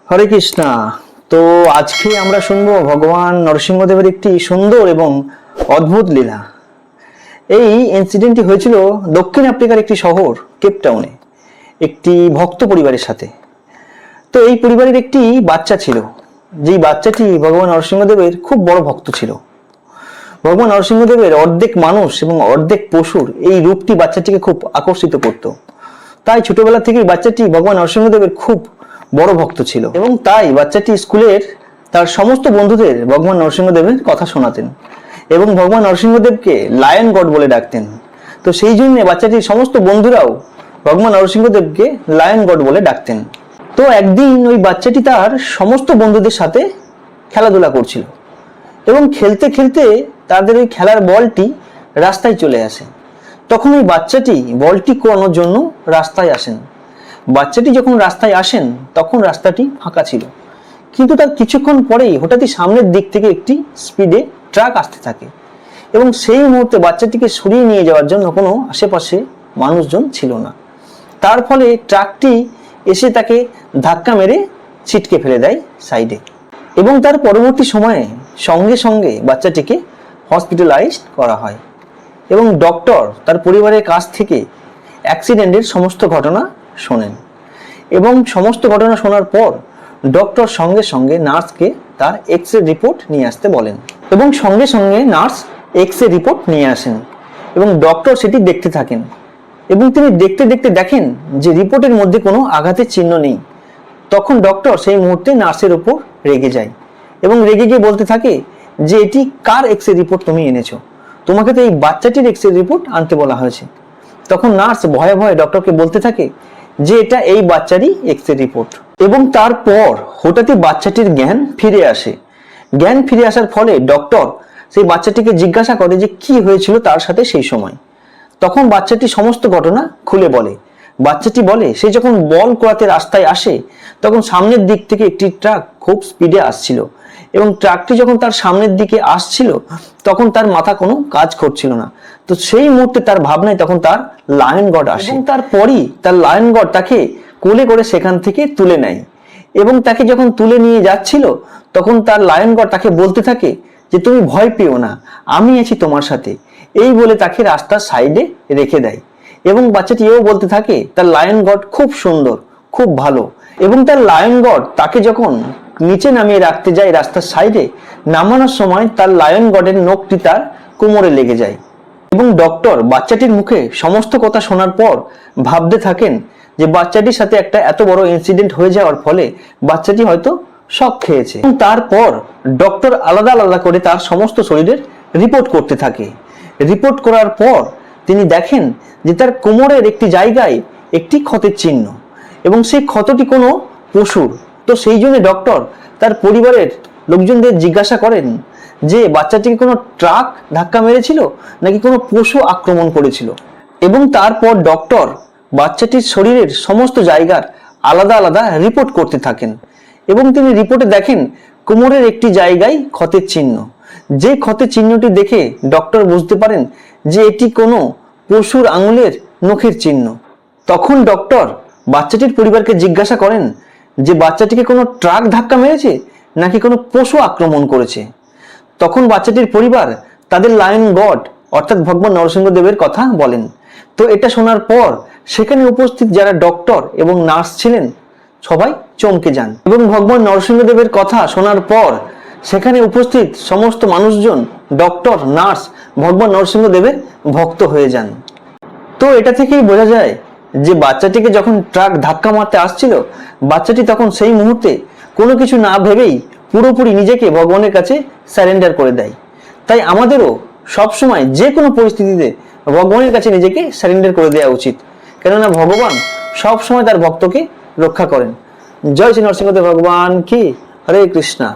হরে কৃষ্ণা। তো আজকে আমরা শুনবো ভগবান নরসিংহদেবের একটি সুন্দর এবং অদ্ভুত লীলা। এই ইনসিডেন্টটি হয়েছিল দক্ষিণ আফ্রিকার একটি শহর কেপটাউনে একটি ভক্ত পরিবারের সাথে। তো এই পরিবারের একটি বাচ্চা ছিল, যেই বাচ্চাটি ভগবান নরসিংহদেবের খুব বড় ভক্ত ছিল। ভগবান নরসিংহদেবের অর্ধেক মানুষ এবং অর্ধেক পশুর এই রূপটি বাচ্চাটিকে খুব আকর্ষিত করত। তাই ছোটবেলা থেকেই বাচ্চাটি ভগবান নরসিংহদেবের খুব বড় ভক্ত ছিল এবং তাই বাচ্চাটি স্কুলের তার সমস্ত বন্ধুদের ভগবান নরসিংহদেবের কথা শোনাতেন এবং ভগবান নরসিংহদেবকে লায়ন গড বলে ডাকতেন। তো সেই জন্য বাচ্চাটির সমস্ত বন্ধুরাও ভগবান নরসিংহদেবকে লায়ন গড বলে ডাকতেন। তো একদিন ওই বাচ্চাটি তার সমস্ত বন্ধুদের সাথে খেলাধুলা করছিল এবং খেলতে খেলতে তাদের ওই খেলার বলটি রাস্তায় চলে আসে। তখন ওই বাচ্চাটি বলটি কোয়ানোর জন্য রাস্তায় আসেন। বাচ্চাটি যখন রাস্তায় আসেন তখন রাস্তাটি ফাঁকা ছিল, কিন্তু তার কিছুক্ষণ পরেই হঠাৎই সামনের দিক থেকে একটি স্পিডে ট্রাক আসতে থাকে এবং সেই মুহূর্তে বাচ্চাটিকে সরিয়ে নিয়ে যাওয়ার জন্য কোনো আশেপাশে মানুষজন ছিল না। তার ফলে ট্রাকটি এসে তাকে ধাক্কা মেরে ছিটকে ফেলে দেয় সাইডে এবং তার পরবর্তী সময়ে সঙ্গে সঙ্গে বাচ্চাটিকে হসপিটালাইজড করা হয় এবং ডক্টর তার পরিবারের কাছ থেকে অ্যাক্সিডেন্টের সমস্ত ঘটনা শোনেন এবং সমস্ত ঘটনা শোনার পর ডক্টর সঙ্গে সঙ্গে নার্সকে তার এক্স রে রিপোর্ট নিয়ে আসতে বলেন এবং সঙ্গে সঙ্গে নার্স এক্স রে রিপোর্ট নিয়ে আসেন এবং ডক্টর সেটি দেখতে থাকেন এবং তিনি দেখতে দেখতে দেখেন যে রিপোর্টের মধ্যে কোনো আঘাতের চিহ্ন নেই। তখন ডক্টর সেই মুহূর্তে নার্সের উপর রেগে যায় এবং রেগে গিয়ে বলতে থাকে যে এটি কার এক্স রে রিপোর্ট তুমি এনেছো, তোমাকে তো এই বাচ্চাটির এক্স রে রিপোর্ট আনতে বলা হয়েছে। তখন নার্স ভয়ে ভয়ে ডক্টরকে বলতে থাকে যে এটা এই বাচ্চারই এক্স রে রিপোর্ট এবং তারপর হঠাৎই বাচ্চাটির জ্ঞান ফিরে আসে। জ্ঞান ফিরে আসার ফলে ডক্টর সেই বাচ্চাটিকে জিজ্ঞাসা করে যে কি হয়েছিল তার সাথে সেই সময়। তখন বাচ্চাটি সমস্ত ঘটনা খুলে বলে। বাচ্চাটি বলে সে যখন বল কোড়াতে রাস্তায় আসে তখন সামনের দিক থেকে একটি ট্রাক খুব স্পিডে আসছিল এবং ট্রাকটি যখন তার সামনের দিকে আসছিল তখন তার মাথা কোনো কাজ করছিল না। তো সেই মুহূর্তে তার ভাবনায় তখন তার লায়ন গড আসে এবং তারপরই তার লায়ন গড তাকে কোলে করে সেখান থেকে তুলে নেয় এবং তাকে যখন তুলে নিয়ে যাচ্ছিল তখন তার লায়ন গড তাকে বলতে থাকে যে তুমি ভয় পেও না, আমি আছি তোমার সাথে, এই বলে তাকে রাস্তার সাইডে রেখে দেয় এবং বাচ্চাটি এও বলতে থাকে তার লায়ন গড খুব সুন্দর, খুব ভালো এবং তার লায়ন গড তাকে যখন নিচে নামিয়ে রাখতে যায় রাস্তার সাইডে, নামানোর সময় তার লায়ন গডের নখটি তার কোমরে লেগে যায় এবং ডক্টর বাচ্চাটির মুখে সমস্ত কথা শোনার পর ভাবতে থাকেন যে বাচ্চাটির সাথে একটা এত বড় ইনসিডেন্ট হয়ে যাওয়ার ফলে বাচ্চাটি হয়তো শক খেয়েছে এবং তারপর ডক্টর আলাদা আলাদা করে তার সমস্ত শরীরের রিপোর্ট করতে থাকে। রিপোর্ট করার পর তিনি দেখেন যে তার কোমরের একটি জায়গায় একটি ক্ষতের চিহ্ন এবং সেই ক্ষতটি কোনো পশুর। তো সেই জন্য ডক্টর তার পরিবারের লোকজনদের জিজ্ঞাসা করেন যে বাচ্চাটিকে কোনো ট্রাক ধাক্কা মেরেছিল নাকি কোনো পশু আক্রমণ করেছিল এবং তারপর ডক্টর বাচ্চাটির শরীরের সমস্ত জায়গার আলাদা আলাদা রিপোর্ট করতে থাকেন এবং তিনি রিপোর্টে দেখেন কোমরের একটি জায়গায় ক্ষতের চিহ্ন। যে ক্ষতের চিহ্নটি দেখে ডক্টর বুঝতে পারেন যে এটি কোনো পশুর আঙুলের নখের চিহ্ন। তখন ডক্টর বাচ্চাটির পরিবারকে জিজ্ঞাসা করেন যে বাচ্চাটিকে কোনো ট্রাক ধাক্কা মেরেছে নাকি কোনো পশু আক্রমণ করেছে। তখন বাচ্চাটির পরিবার তাদের লায়ন গড অর্থাৎ ভগবান নরসিংহদেবের কথা বলেন। তো এটা শোনার পর সেখানে উপস্থিত যারা ডক্টর এবং নার্স ছিলেন সবাই চমকে যান এবং ভগবান নরসিংহদেবের কথা শোনার পর সেখানে উপস্থিত সমস্ত মানুষজন ডক্টর নার্স ভগবান নরসিংহদেবের ভক্ত হয়ে যান। তো এটা থেকেই বোঝা যায় যে বাচ্চাটিকে যখন ট্রাক ধাক্কা মারতে আসছিল বাচ্চাটি তখন সেই মুহূর্তে কোনো কিছু না ভেবেই পুরোপুরি নিজেকে ভগবানের কাছে সারেন্ডার করে দেয়। তাই আমাদেরও সবসময় যে কোনো পরিস্থিতিতে ভগবানের কাছে নিজেকে সারেন্ডার করে দেওয়া উচিত, কেননা ভগবান সবসময় তার ভক্তকে রক্ষা করেন। জয় শ্রী নরসিংহদেব ভগবান কি। হরে কৃষ্ণা।